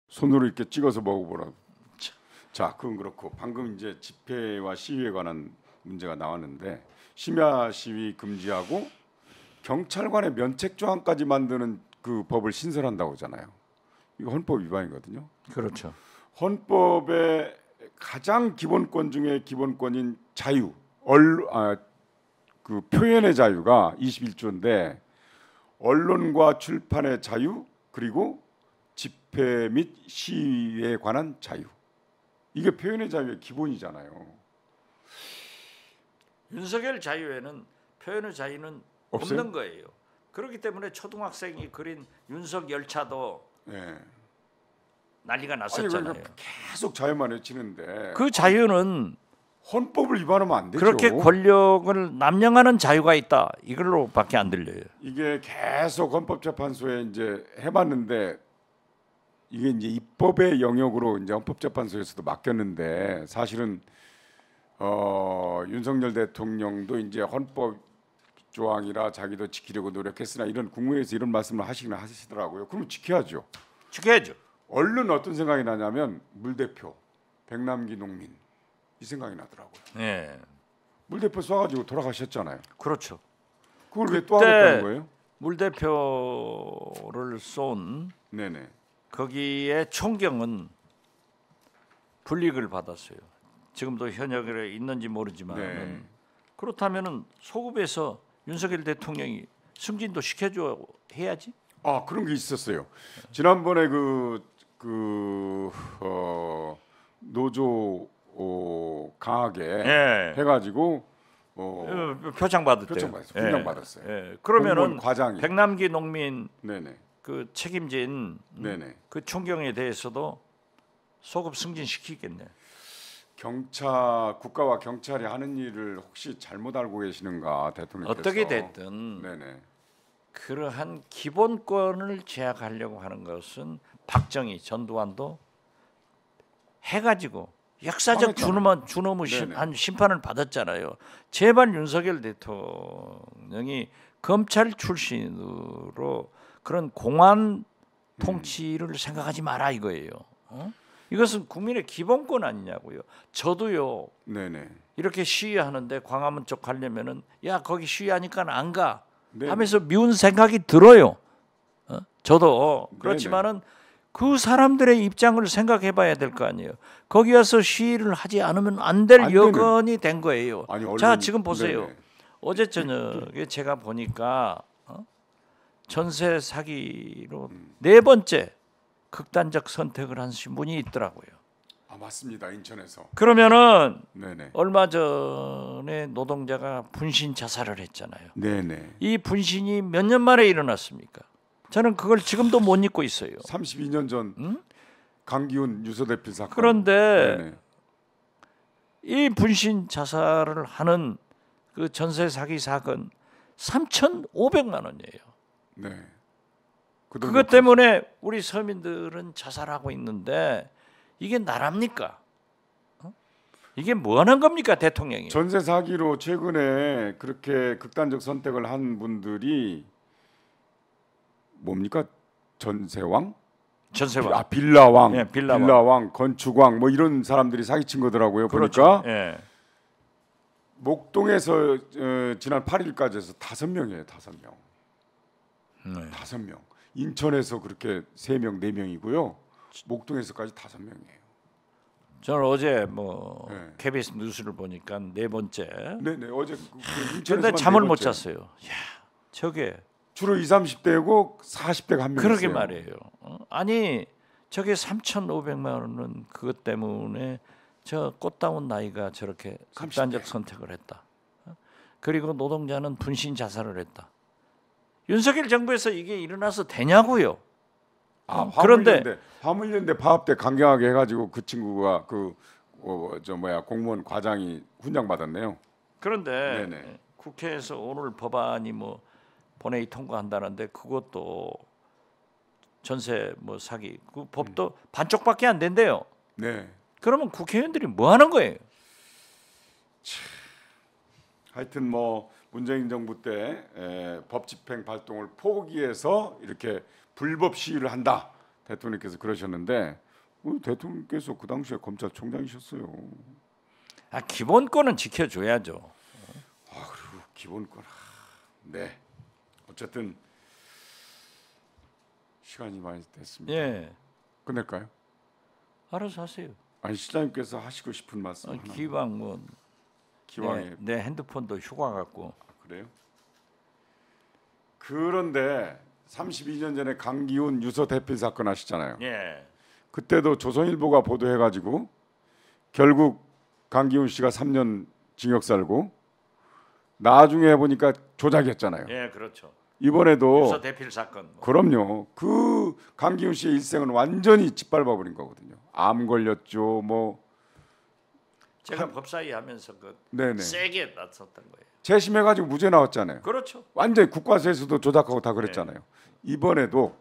손으로 이렇게 찍어서 먹어보라. 자, 그건 그렇고 방금 이제 집회와 시위에 관한 문제가 나왔는데 심야 시위 금지하고 경찰관의 면책 조항까지 만드는 그 법을 신설한다고 하잖아요. 이거 헌법 위반이거든요. 그렇죠. 헌법의 가장 기본권 중에 기본권인 자유, 그 표현의 자유가 21조인데 언론과 출판의 자유 그리고 집회 및 시위에 관한 자유. 이게 표현의 자유의 기본이잖아요. 윤석열 자유에는 표현의 자유는 없어요? 없는 거예요. 그렇기 때문에 초등학생이 그린 윤석 열차도 네. 난리가 났었잖아요. 아니, 계속 자유만 외치는데 그 자유는 헌법을 위반하면 안 되죠. 그렇게 권력을 남용하는 자유가 있다. 이걸로밖에 안 들려요. 이게 계속 헌법재판소에 이제 해봤는데 이게 이제 입법의 영역으로 이제 헌법재판소에서도 맡겼는데 사실은 윤석열 대통령도 이제 헌법 조항이라 자기도 지키려고 노력했으나 이런 국무회의에서 이런 말씀을 하시긴 하시더라고요. 그럼 지켜야죠. 지켜야죠. 얼른 어떤 생각이 나냐면 물대표, 백남기 농민 이 생각이 나더라고요. 네. 물대표 쏴가지고 돌아가셨잖아요. 그렇죠. 그걸 왜 또 하겠다는 거예요? 물 대표를 쏜 네네. 거기에 총경은 불이익을 받았어요. 지금도 현역에 있는지 모르지만 네. 그렇다면은 소급해서 윤석열 대통령이 승진도 시켜줘 해야지. 아 그런 게 있었어요. 지난번에 노조 강하게 예. 해가지고 표창 받았대요. 표창 받았어요. 훈장 받았어요. 예. 그러면은 과장이 백남기 농민 네네. 그 책임진 네네. 그 총경에 대해서도 소급 승진 시키겠네. 국가와 경찰이 하는 일을 혹시 잘못 알고 계시는가 대통령께서 어떻게 됐든 네네. 그러한 기본권을 제약하려고 하는 것은 박정희, 전두환도 해가지고 역사적 준엄한 한 심판을 받았잖아요. 제발 윤석열 대통령이 검찰 출신으로 그런 공안 통치를 생각하지 마라 이거예요. 이것은 국민의 기본권 아니냐고요. 저도요. 네네. 이렇게 시위하는데 광화문 쪽 가려면은 야 거기 시위하니까 안 가. 네네. 하면서 미운 생각이 들어요. 저도 그렇지만은 그 사람들의 입장을 생각해봐야 될 거 아니에요. 거기 와서 시위를 하지 않으면 안 될 여건이 된 거예요. 아니, 자 지금 보세요. 네네. 어제 저녁에 제가 보니까 전세 사기로 네 번째 극단적 선택을 한 신분이 있더라고요. 아 맞습니다. 인천에서. 그러면은 네네. 얼마 전에 노동자가 분신 자살을 했잖아요. 네네. 이 분신이 몇 년 만에 일어났습니까? 저는 그걸 지금도 못 잊고 있어요. 32년 전 강기훈 유서대필 사건. 그런데 네네. 이 분신 자살을 하는 그 전세 사기 사건 3,500만 원이에요. 네. 그것 때문에 우리 서민들은 자살하고 있는데 이게 나랍니까? 이게 뭐 하는 겁니까 대통령이? 전세 사기로 최근에 그렇게 극단적 선택을 한 분들이 뭡니까? 전세왕? 전세왕. 아 빌라왕, 예, 빌라왕, 건축왕 뭐 이런 사람들이 사기친 거더라고요. 그렇죠. 보니까 예. 목동에서 지난 8일까지 해서 5명이에요. 5명. 네. 5명. 인천에서 그렇게 3명, 4명이고요. 목동에서까지 5명이에요. 저는 어제 네. KBS 뉴스를 보니까 네 번째. 네네. 어제 그런데 잠을 못 잤어요. 야, 저게 주로 20, 30대고 40대가 한 명. 그러게 있어요. 말이에요. 아니 저게 3,500만 원은 그것 때문에 저 꽃다운 나이가 저렇게 극단적 선택을 했다. 그리고 노동자는 분신 자살을 했다. 윤석열 정부에서 이게 일어나서 되냐고요. 아, 그런데 화물연대 파업때 강경하게 해가지고 그 친구가 공무원 과장이 훈장 받았네요. 그런데 네네. 국회에서 오늘 법안이 뭐 본회의 통과한다는데 그것도 전세 사기 그 법도 반쪽밖에 안 된대요. 네. 그러면 국회의원들이 뭐 하는 거예요? 하여튼 문재인 정부 때 법 집행 발동을 포기해서 이렇게 불법 시위를 한다. 대통령께서 그러셨는데 대통령께서 그 당시에 검찰총장이셨어요. 기본권은 지켜줘야죠. 그리고 기본권. 네. 어쨌든 시간이 많이 됐습니다. 예. 끝낼까요? 알아서 하세요. 아니 시장님께서 하시고 싶은 말씀 하나. 기왕 뭐 기왕에 내 핸드폰도 휴가 갖고. 그래요? 그런데 32년 전에 강기훈 유서 대필 사건 아시잖아요. 예. 그때도 조선일보가 보도해가지고 결국 강기훈 씨가 3년 징역 살고 나중에 보니까 조작이었잖아요. 예, 그렇죠. 이번에도 유서 대필 사건. 그럼요. 그 강기훈 씨의 일생은 완전히 짓밟아버린 거거든요. 암 걸렸죠. 뭐 제가 법사위 하면서 네네. 세게 나섰던 거예요. 재심해가지고 무죄 나왔잖아요. 그렇죠. 완전히 국가세수도 조작하고 다 그랬잖아요. 이번에도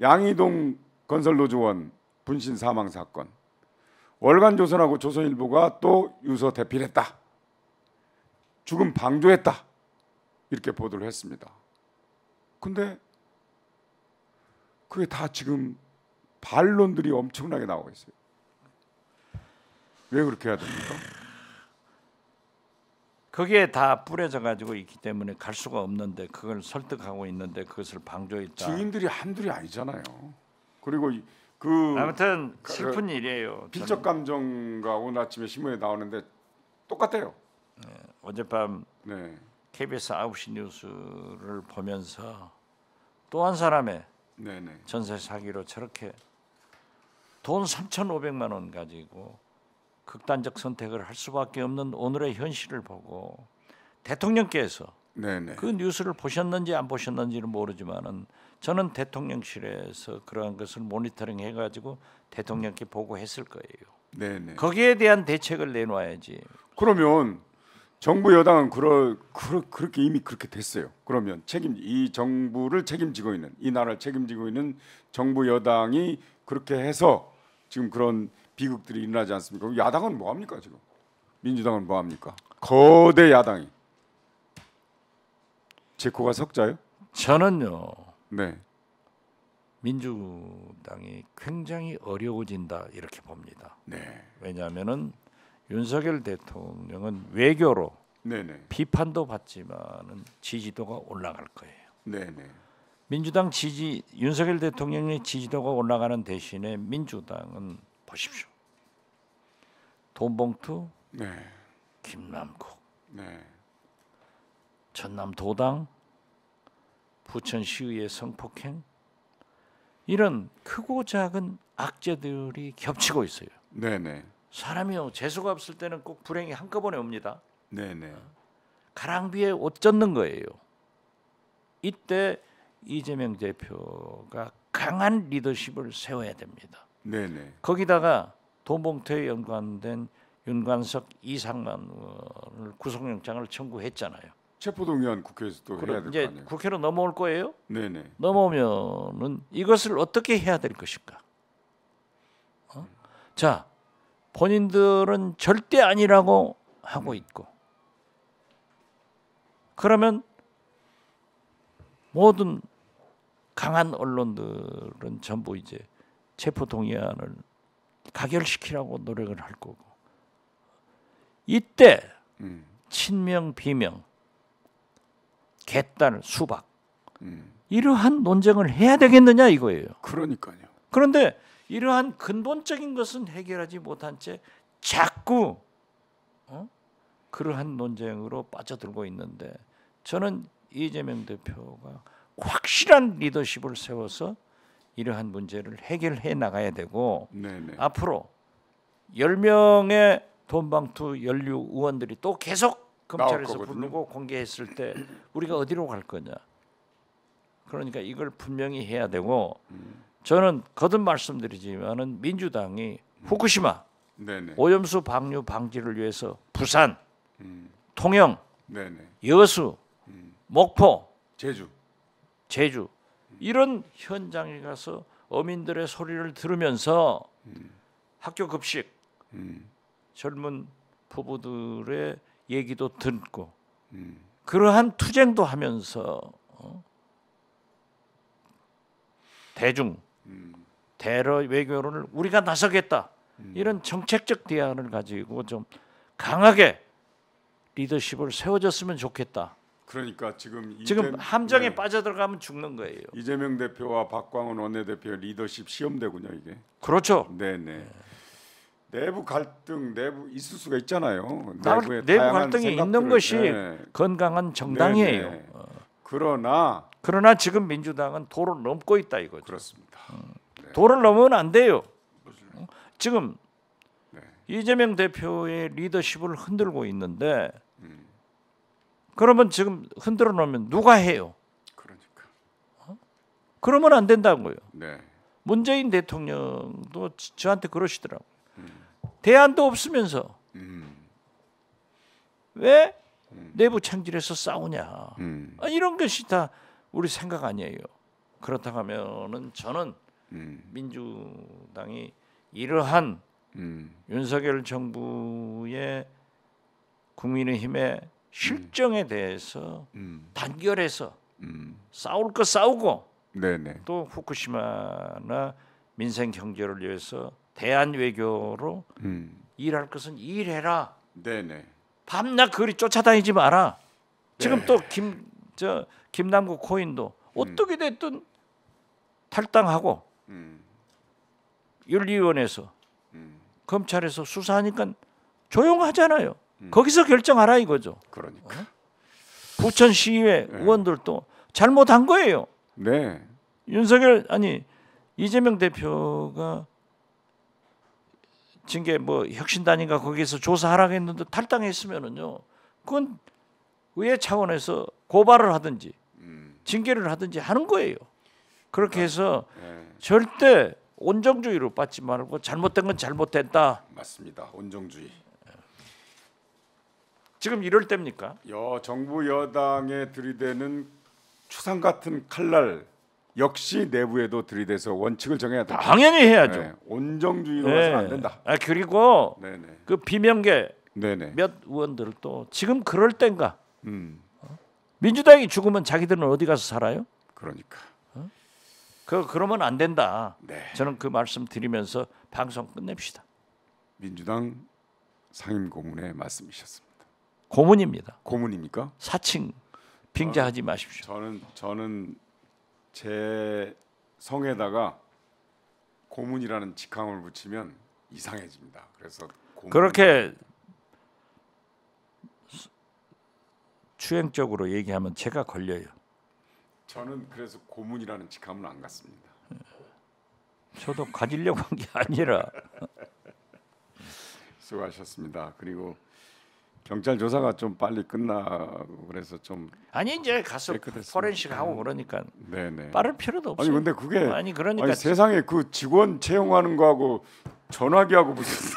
양이동 건설노조원 분신 사망 사건 월간조선하고 조선일보가 또 유서 대필했다. 죽음 방조했다. 이렇게 보도를 했습니다. 근데 그게 다 지금 반론들이 엄청나게 나오고 있어요. 왜 그렇게 해야 됩니까? 거기에 다 뿌려져 가지고 있기 때문에 갈 수가 없는데 그걸 설득하고 있는데 그것을 방조했다. 증인들이 한둘이 아니잖아요. 그리고 아무튼 슬픈 일이에요. 필적 감정과 오늘 아침에 신문에 나오는데 똑같아요. 어젯밤 네. KBS 9시 뉴스를 보면서 또 한 사람의 네네. 전세 사기로 저렇게 돈 3,500만 원 가지고 극단적 선택을 할 수밖에 없는 오늘의 현실을 보고 대통령께서 네네. 그 뉴스를 보셨는지 안 보셨는지는 모르지만은 저는 대통령실에서 그러한 것을 모니터링 해가지고 대통령께 보고했을 거예요. 네네. 거기에 대한 대책을 내놔야지. 그러면 정부 여당은 그렇게 이미 그렇게 됐어요. 그러면 이 정부를 책임지고 있는 이 나라를 책임지고 있는 정부 여당이 그렇게 해서 지금 그런 비극들이 일어나지 않습니까? 그럼 야당은 뭐 합니까 지금? 민주당은 뭐 합니까? 거대 야당이 제 코가 석자요? 저는요. 네. 민주당이 굉장히 어려워진다 이렇게 봅니다. 네. 왜냐하면은 윤석열 대통령은 외교로 네네. 비판도 받지만은 지지도가 올라갈 거예요. 네네. 민주당 윤석열 대통령의 지지도가 올라가는 대신에 민주당은 보십시오. 돈봉투, 네. 김남국, 네. 전남 도당, 부천시의회 성폭행 이런 크고 작은 악재들이 겹치고 있어요. 네네. 사람이요 재수가 없을 때는 꼭 불행이 한꺼번에 옵니다. 네네. 가랑비에 옷 젖는 거예요. 이때 이재명 대표가 강한 리더십을 세워야 됩니다. 네네. 거기다가 돈봉투에 연관된 윤관석, 이상만 의원을 구속영장을 청구했잖아요. 체포동의안 국회에서 또 해야 될 거 이제 아니에요. 국회로 넘어올 거예요. 네네. 넘어오면은 이것을 어떻게 해야 될 것인가? 자, 본인들은 절대 아니라고 하고 있고, 그러면 모든 강한 언론들은 전부 이제 체포동의안을 가결시키라고 노력을 할 거고, 이때 친명 비명, 개딸 수박 이러한 논쟁을 해야 되겠느냐 이거예요. 그러니까요. 그런데 이러한 근본적인 것은 해결하지 못한 채 자꾸 그러한 논쟁으로 빠져들고 있는데, 저는 이재명 대표가 확실한 리더십을 세워서 이러한 문제를 해결해 나가야 되고, 네네. 앞으로 10명의 돈방투 연루 의원들이 또 계속 검찰에서 부르고 공개했을 때 우리가 어디로 갈 거냐. 그러니까 이걸 분명히 해야 되고, 저는 거듭 말씀드리지만은 민주당이 후쿠시마 네네. 오염수 방류 방지를 위해서 부산, 통영, 네네. 여수, 목포, 제주 이런 현장에 가서 어민들의 소리를 들으면서 학교 급식, 젊은 부부들의 얘기도 듣고 그러한 투쟁도 하면서 대중 대러 외교를 우리가 나서겠다. 이런 정책적 대안을 가지고 좀 강하게 리더십을 세워줬으면 좋겠다. 그러니까 지금 함정에 네. 빠져들어가면 죽는 거예요. 이재명 대표와 박광훈 원내대표의 리더십 시험대군요 이게. 그렇죠. 네네. 내부 갈등 내부 있을 수가 있잖아요. 내부 갈등이 있는 것이 네. 건강한 정당이에요. 네네. 그러나 지금 민주당은 도를 넘고 있다 이거죠. 그렇습니다. 네. 도를 넘으면 안 돼요. 지금 네. 이재명 대표의 리더십을 흔들고 있는데 그러면 지금 흔들어 놓으면 누가 해요? 그러니까. 그러면 안 된다고요. 네. 문재인 대통령도 저한테 그러시더라고요. 대안도 없으면서 왜 내부 창질에서 싸우냐. 이런 것이 다 우리 생각 아니에요. 그렇다고 하면은 저는 민주당이 이러한 윤석열 정부의 국민의힘의 실정에 대해서 단결해서 싸울 거 싸우고 네네. 또 후쿠시마나 민생 경제를 위해서 대안 외교로 일할 것은 일해라. 네네. 밤낮 그리 쫓아다니지 마라. 지금 네. 또 김남국 코인도 어떻게 됐든 탈당하고 윤리위원회에서 검찰에서 수사하니까 조용하잖아요. 거기서 결정하라 이거죠. 그러니까. 부천시의회 의원들도 잘못한 거예요. 네. 이재명 대표가 징계 혁신단인가 거기에서 조사하라고 했는데 탈당했으면은요. 그건 의회 차원에서 고발을 하든지 징계를 하든지 하는 거예요. 그렇게 해서 절대 온정주의로 빠지 말고 잘못된 건 잘못됐다. 맞습니다. 온정주의. 지금 이럴 때입니까? 정부 여당에 들이대는 추상 같은 칼날 역시 내부에도 들이대서 원칙을 정해야 된다. 당연히 해야죠. 네. 온정주의로 해서는 안 된다. 그리고 네네. 그 비명계 네네. 몇 의원들도 지금 그럴 땐가? 민주당이 죽으면 자기들은 어디 가서 살아요? 그러니까. 그러면 안 된다. 네. 저는 그 말씀 드리면서 방송 끝냅시다. 민주당 상임고문의 말씀이셨습니다. 고문입니다. 고문입니까? 사칭 빙자하지 마십시오. 저는 제 성에다가 고문이라는 직함을 붙이면 이상해집니다. 그래서 그렇게 추행적으로 얘기하면 제가 걸려요. 저는 그래서 고문이라는 직함은 안 갖습니다. 저도 가지려고 한 게 아니라. 수고하셨습니다. 그리고 경찰 조사가 좀 빨리 끝나고 그래서 좀 이제 가서 깨끗했습니다. 포렌식 하고 그러니까 네네. 빠를 필요도 없어요. 근데 그게 그러니까 세상에 그 직원 채용하는 거하고 전화기하고 무슨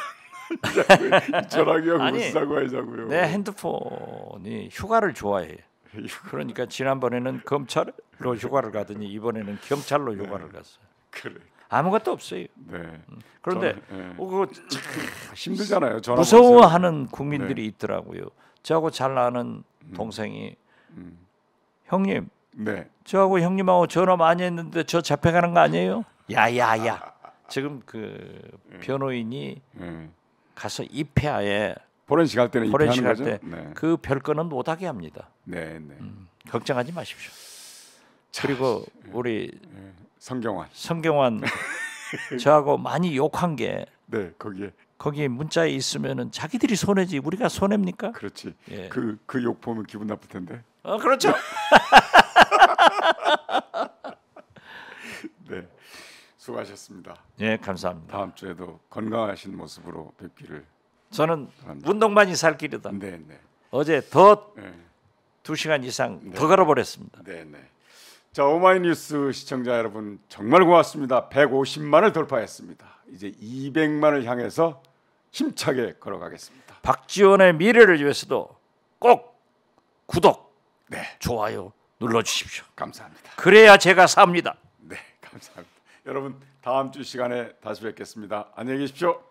전화기하고 무슨 상관이자고요. 내 핸드폰이 휴가를 좋아해. 그러니까 지난번에는 검찰로 휴가를 가더니 이번에는 경찰로 휴가를 갔어요. 그래. 아무것도 없어요. 네. 그런데 그거 힘들잖아요. 무서워하는 국민들이 있더라고요. 저하고 잘 아는 동생이 형님, 저하고 형님하고 전화 많이 했는데 저 잡혀가는 거 아니에요? 야야야. 지금 그 변호인이 가서 입회하에 포렌식 할 때는 포렌식 할 입회하는 때 그 별건은 못하게 합니다. 네. 걱정하지 마십시오. 그리고 우리 성경환 저하고 많이 욕한 게 거기에 문자에 있으면은 자기들이 손해지 우리가 손해입니까? 그렇지. 예. 그 욕 보면 기분 나쁠 텐데. 그렇죠. 네. 수고하셨습니다. 네, 감사합니다. 다음 주에도 건강하신 모습으로 뵙기를. 저는 운동만이 살 길이다. 네. 어제 더 2시간 이상 더 걸어버렸습니다. 네. 자, 오마이뉴스 시청자 여러분 정말 고맙습니다. 150만을 돌파했습니다. 이제 200만을 향해서 힘차게 걸어가겠습니다. 박지원의 미래를 위해서도 꼭 구독, 좋아요 눌러주십시오. 감사합니다. 그래야 제가 삽니다. 네, 감사합니다. 여러분 다음 주 시간에 다시 뵙겠습니다. 안녕히 계십시오.